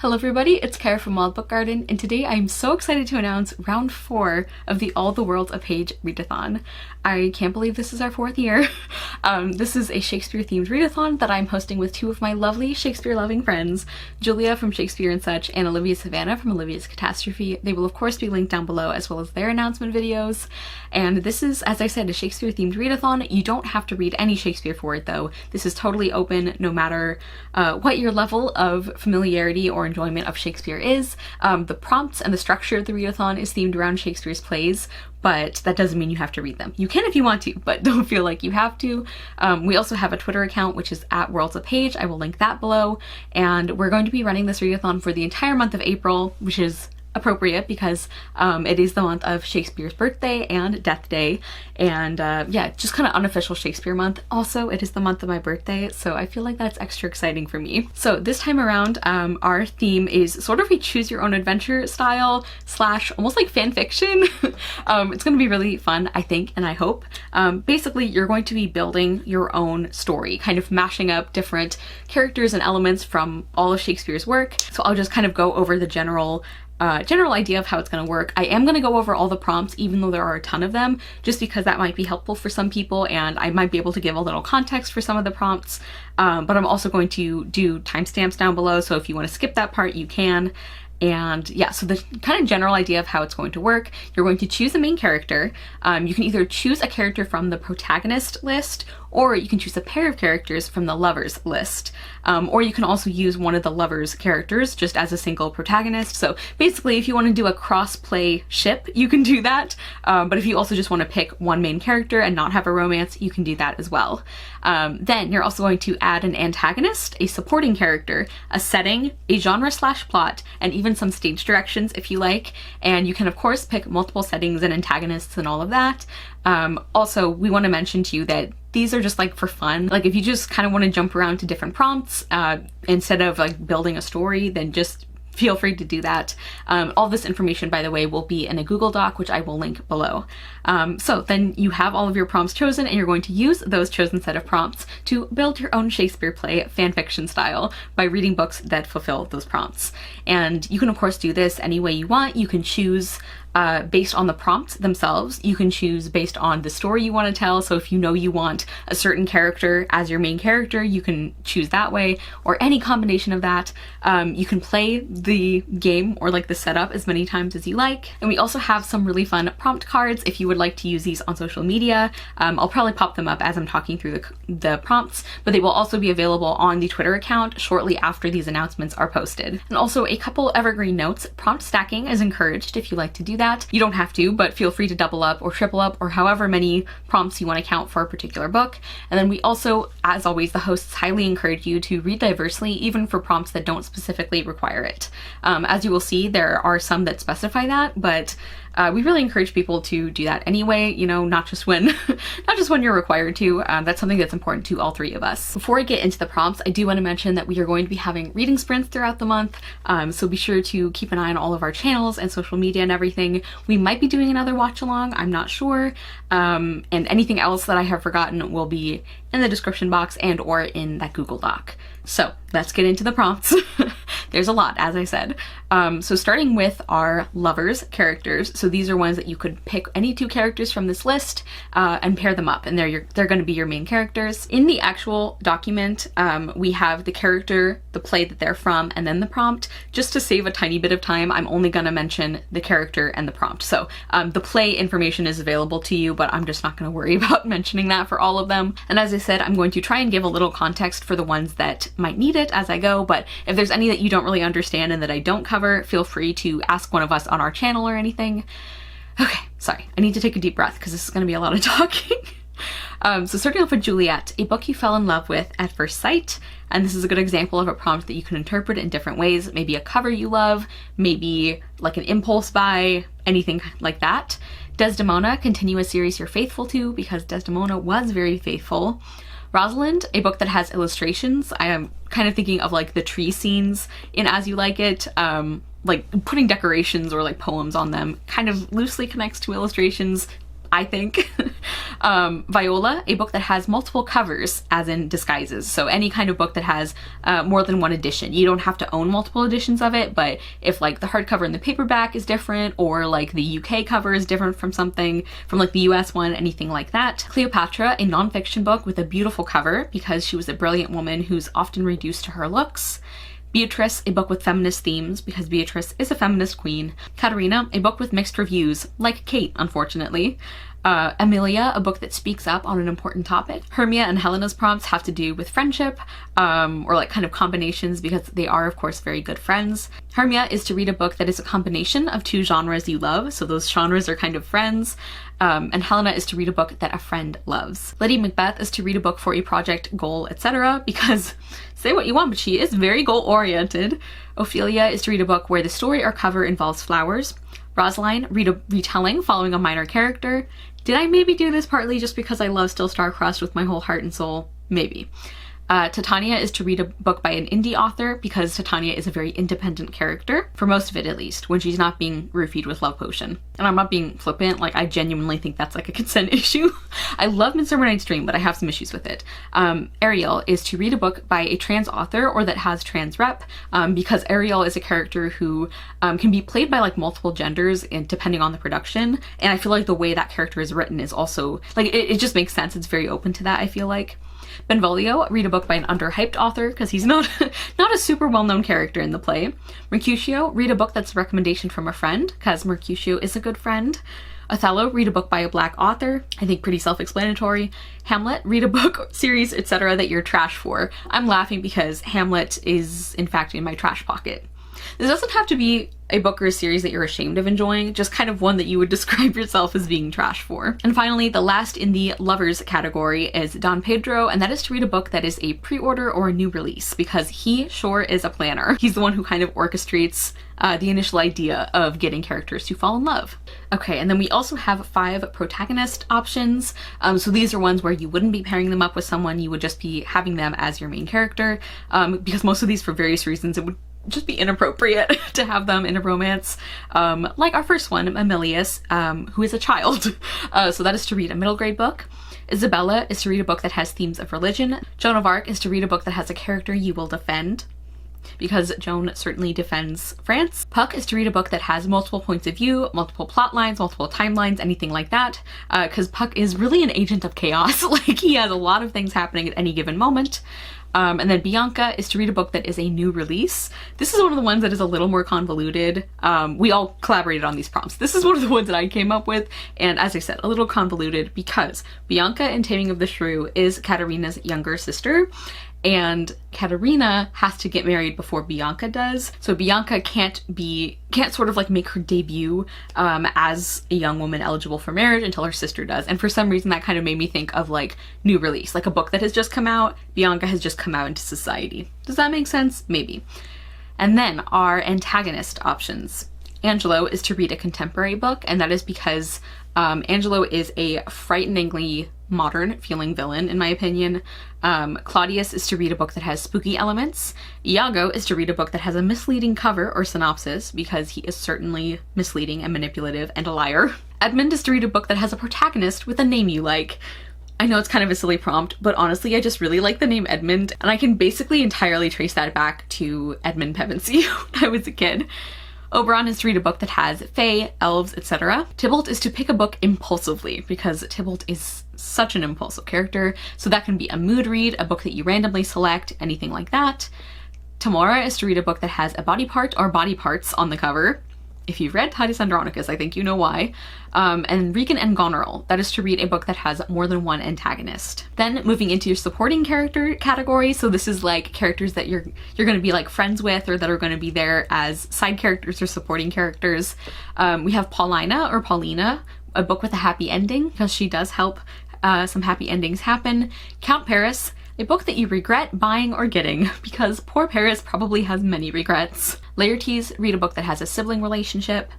Hello everybody, it's Kara from Wild Book Garden, and today I'm so excited to announce round 4 of the All the Worlds a Page Readathon. I can't believe this is our 4th year. This is a Shakespeare-themed readathon that I'm hosting with two of my lovely Shakespeare-loving friends, Julia from Shakespeare and Such and Olivia Savannah from Olivia's Catastrophe. They will of course be linked down below as well as their announcement videos. And this is, as I said, a Shakespeare-themed readathon. You don't have to read any Shakespeare for it though. This is totally open no matter what your level of familiarity or enjoyment of Shakespeare is. The prompts and the structure of the readathon is themed around Shakespeare's plays, but that doesn't mean you have to read them. You can if you want to, but don't feel like you have to. We also have a Twitter account, which is @WorldsAPage. I will link that below. And we're going to be running this readathon for the entire month of April, which is appropriate because it is the month of Shakespeare's birthday and death day, and yeah, just kind of unofficial Shakespeare month. Also, it is the month of my birthday, so I feel like that's extra exciting for me. So this time around, our theme is sort of a choose your own adventure style slash almost like fan fiction. It's going to be really fun, I think, and I hope. Basically, you're going to be building your own story, kind of mashing up different characters and elements from all of Shakespeare's work. So I'll just kind of go over the general idea of how it's going to work. I am going to go over all the prompts, even though there are a ton of them, just because that might be helpful for some people and I might be able to give a little context for some of the prompts. But I'm also going to do timestamps down below, so if you want to skip that part, you can. And yeah, so the kind of general idea of how it's going to work, you're going to choose a main character. You can either choose a character from the protagonist list, or you can choose a pair of characters from the lovers list. Or you can also use one of the lovers characters just as a single protagonist. So basically, if you want to do a cross-play ship, you can do that. But if you also just want to pick one main character and not have a romance, you can do that as well. Then you're also going to add an antagonist, a supporting character, a setting, a genre/plot, and even some stage directions if you like. And you can of course pick multiple settings and antagonists and all of that. Also, we want to mention to you that these are just like for fun. Like if you just kind of want to jump around to different prompts instead of like building a story, then just feel free to do that. All this information, by the way, will be in a Google Doc, which I will link below. So then you have all of your prompts chosen and you're going to use those chosen set of prompts to build your own Shakespeare play fanfiction style by reading books that fulfill those prompts. And you can of course do this any way you want. You can choose based on the prompts themselves. You can choose based on the story you want to tell. So if you know you want a certain character as your main character, you can choose that way, or any combination of that. You can play the game or like the setup as many times as you like. And we also have some really fun prompt cards if you would like to use these on social media. I'll probably pop them up as I'm talking through the prompts, but they will also be available on the Twitter account shortly after these announcements are posted. And also a couple evergreen notes. Prompt stacking is encouraged if you like to do that. You don't have to, but feel free to double up or triple up or however many prompts you want to count for a particular book. And then we also, as always, the hosts highly encourage you to read diversely, even for prompts that don't specifically require it. As you will see, there are some that specify that, but we really encourage people to do that anyway, you know, not just when you're required to. That's something that's important to all three of us. Before I get into the prompts, I do want to mention that we are going to be having reading sprints throughout the month, so be sure to keep an eye on all of our channels and social media and everything. We might be doing another watch along, I'm not sure, and anything else that I have forgotten will be in the description box and or in that Google Doc. So let's get into the prompts. There's a lot, as I said. So starting with our lovers characters. So these are ones that you could pick any two characters from this list and pair them up, and they're going to be your main characters. In the actual document, we have the character, the play that they're from, and then the prompt. Just to save a tiny bit of time, I'm only going to mention the character and the prompt. So the play information is available to you, but I'm just not going to worry about mentioning that for all of them. And as I said, I'm going to try and give a little context for the ones that might need it as I go, but if there's any that you don't really understand and that I don't cover, feel free to ask one of us on our channel or anything. Okay, sorry, I need to take a deep breath because this is going to be a lot of talking. So starting off with Juliet, a book you fell in love with at first sight. And this is a good example of a prompt that you can interpret in different ways. Maybe a cover you love, maybe like an impulse buy, anything like that. Desdemona, continue a series you're faithful to, because Desdemona was very faithful. Rosalind, a book that has illustrations. I am kind of thinking of like the tree scenes in As You Like It, like putting decorations or like poems on them kind of loosely connects to illustrations. I think. Viola, a book that has multiple covers, as in disguises. So any kind of book that has more than one edition. You don't have to own multiple editions of it, but if like the hardcover and the paperback is different, or like the UK cover is different from something, from like the US one, anything like that. Cleopatra, a nonfiction book with a beautiful cover because she was a brilliant woman who's often reduced to her looks. Beatrice, a book with feminist themes because Beatrice is a feminist queen. Katerina, a book with mixed reviews, like Kate, unfortunately. Emilia, a book that speaks up on an important topic. Hermia and Helena's prompts have to do with friendship, or like kind of combinations because they are of course very good friends. Hermia is to read a book that is a combination of two genres you love, so those genres are kind of friends. And Helena is to read a book that a friend loves. Lady Macbeth is to read a book for a project, goal, etc. because say what you want, but she is very goal-oriented. Ophelia is to read a book where the story or cover involves flowers. Rosaline, read a retelling following a minor character. Did I maybe do this partly just because I love Still Star-Crossed with my whole heart and soul? Maybe. Titania is to read a book by an indie author because Titania is a very independent character, for most of it at least, when she's not being roofied with love potion. And I'm not being flippant, like I genuinely think that's like a consent issue. I love Midsummer Night's Dream, but I have some issues with it. Ariel is to read a book by a trans author or that has trans rep, because Ariel is a character who can be played by like multiple genders and depending on the production. And I feel like the way that character is written is also, like it just makes sense. It's very open to that, I feel like. Benvolio, read a book by an underhyped author because he's not a super well-known character in the play. Mercutio, read a book that's a recommendation from a friend because Mercutio is a good friend. Othello, read a book by a black author. I think pretty self-explanatory. Hamlet, read a book, series, etc. that you're trash for. I'm laughing because Hamlet is in fact in my trash pocket. This doesn't have to be a book or a series that you're ashamed of enjoying, just kind of one that you would describe yourself as being trash for. And finally, the last in the lovers category is Don Pedro, and that is to read a book that is a pre-order or a new release, because he sure is a planner. He's the one who kind of orchestrates the initial idea of getting characters to fall in love. Okay, and then we also have 5 protagonist options. So these are ones where you wouldn't be pairing them up with someone, you would just be having them as your main character, because most of these, for various reasons, it would just be inappropriate to have them in a romance. Like our first one, Amelius, who is a child. So that is to read a middle grade book. Isabella is to read a book that has themes of religion. Joan of Arc is to read a book that has a character you will defend, because Joan certainly defends France. Puck is to read a book that has multiple points of view, multiple plot lines, multiple timelines, anything like that, because Puck is really an agent of chaos. Like, he has a lot of things happening at any given moment. And then Bianca is to read a book that is a new release. This is one of the ones that is a little more convoluted. We all collaborated on these prompts. This is one of the ones that I came up with, and as I said, a little convoluted because Bianca in Taming of the Shrew is Katerina's younger sister, and Katerina has to get married before Bianca does. So Bianca can't sort of like make her debut as a young woman eligible for marriage until her sister does. And for some reason that kind of made me think of like new release, like a book that has just come out, Bianca has just come out into society. Does that make sense? Maybe. And then our antagonist options. Angelo is to read a contemporary book, and that is because Angelo is a frighteningly modern feeling villain, in my opinion. Claudius is to read a book that has spooky elements. Iago is to read a book that has a misleading cover or synopsis, because he is certainly misleading and manipulative and a liar. Edmund is to read a book that has a protagonist with a name you like. I know it's kind of a silly prompt, but honestly I just really like the name Edmund, and I can basically entirely trace that back to Edmund Pevensey when I was a kid. Oberon is to read a book that has fae, elves, etc. Tybalt is to pick a book impulsively, because Tybalt is such an impulsive character, so that can be a mood read, a book that you randomly select, anything like that. Tamora is to read a book that has a body part or body parts on the cover. If you've read Titus Andronicus, I think you know why. And Rican and Goneril, that is to read a book that has more than one antagonist. Then moving into your supporting character category, so this is like characters that you're going to be like friends with, or that are going to be there as side characters or supporting characters. We have Paulina or Paulina, a book with a happy ending, because she does help some happy endings happen. Count Paris, a book that you regret buying or getting, because poor Paris probably has many regrets. Laertes, read a book that has a sibling relationship.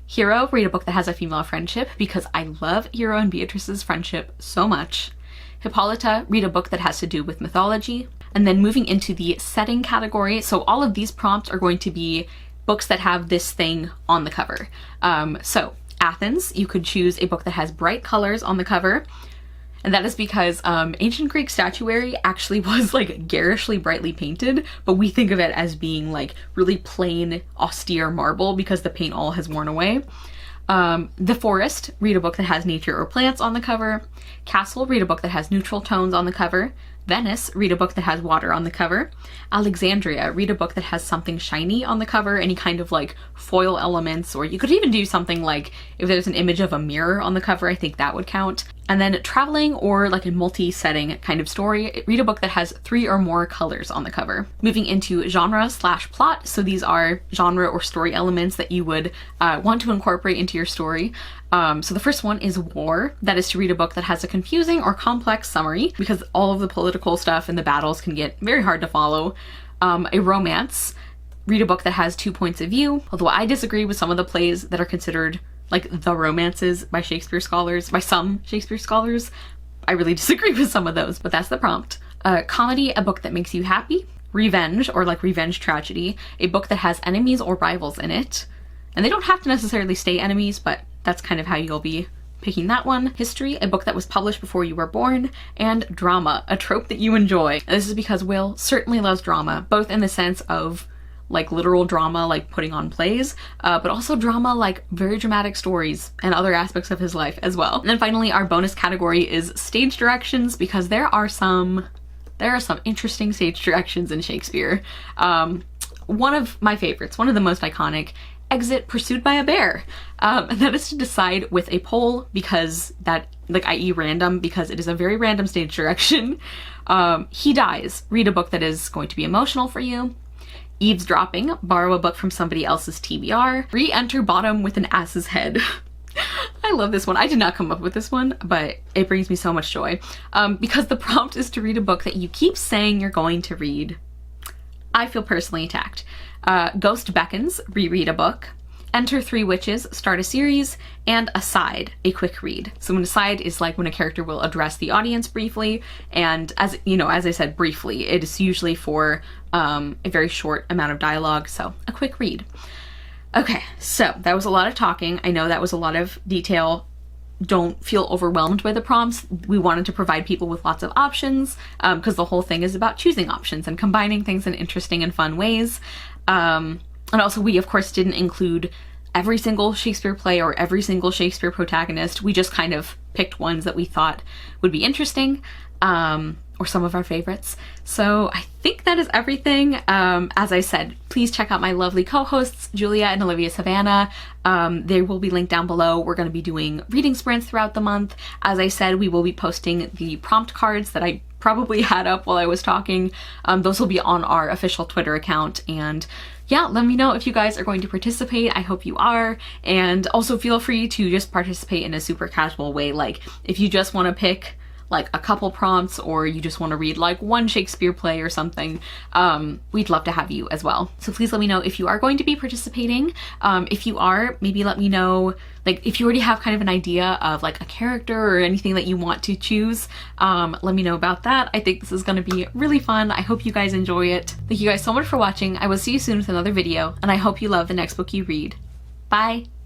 Hero, read a book that has a female friendship, because I love Hero and Beatrice's friendship so much. Hippolyta, read a book that has to do with mythology. And then moving into the setting category, so all of these prompts are going to be books that have this thing on the cover. So Athens, you could choose a book that has bright colors on the cover. And that is because ancient Greek statuary actually was like garishly brightly painted, but we think of it as being like really plain, austere marble because the paint all has worn away. The Forest, read a book that has nature or plants on the cover. Castle, read a book that has neutral tones on the cover. Venice, read a book that has water on the cover. Alexandria, read a book that has something shiny on the cover, any kind of like foil elements, or you could even do something like if there's an image of a mirror on the cover, I think that would count. And then traveling or like a multi-setting kind of story, read a book that has 3 or more colors on the cover. Moving into genre/plot, so these are genre or story elements that you would want to incorporate into your story. So the first one is war. That is to read a book that has a confusing or complex summary because all of the political stuff and the battles can get very hard to follow. A romance. Read a book that has 2 points of view, although I disagree with some of the plays that are considered like the romances by Shakespeare scholars, by some Shakespeare scholars. I really disagree with some of those, but that's the prompt. Comedy, a book that makes you happy. Revenge, or like revenge tragedy, a book that has enemies or rivals in it. And they don't have to necessarily stay enemies, but that's kind of how you'll be picking that one. History, a book that was published before you were born. And drama, a trope that you enjoy. And this is because Will certainly loves drama, both in the sense of like literal drama, like putting on plays, but also drama like very dramatic stories and other aspects of his life as well. And then finally, our bonus category is stage directions, because there are some interesting stage directions in Shakespeare. One of my favorites, one of the most iconic, exit pursued by a bear. And that is to decide with a poll, because that, like, i.e. random, because it is a very random stage direction. He dies. Read a book that is going to be emotional for you. Eavesdropping, borrow a book from somebody else's TBR. Re-enter bottom with an ass's head. I love this one. I did not come up with this one, but it brings me so much joy. Because the prompt is to read a book that you keep saying you're going to read. I feel personally attacked. Ghost beckons, reread a book. Enter 3 witches, start a series, and aside, a quick read. So an aside is like when a character will address the audience briefly, and as you know, as I said, briefly, it is usually for a very short amount of dialogue, so a quick read. Okay, so that was a lot of talking. I know that was a lot of detail. Don't feel overwhelmed by the prompts. We wanted to provide people with lots of options because the whole thing is about choosing options and combining things in interesting and fun ways. And also, we of course didn't include every single Shakespeare play or every single Shakespeare protagonist. We just kind of picked ones that we thought would be interesting, or some of our favorites. So I think that is everything. As I said, please check out my lovely co-hosts, Julia and Olivia Savannah. They will be linked down below. We're going to be doing reading sprints throughout the month. As I said, we will be posting the prompt cards that I probably had up while I was talking. Those will be on our official Twitter account, and yeah, let me know if you guys are going to participate. I hope you are, and also feel free to just participate in a super casual way. Like if you just want to pick like a couple prompts, or you just want to read like one Shakespeare play or something, we'd love to have you as well. So please let me know if you are going to be participating. If you are, maybe let me know, like if you already have kind of an idea of like a character or anything that you want to choose, let me know about that. I think this is going to be really fun. I hope you guys enjoy it. Thank you guys so much for watching. I will see you soon with another video, and I hope you love the next book you read. Bye!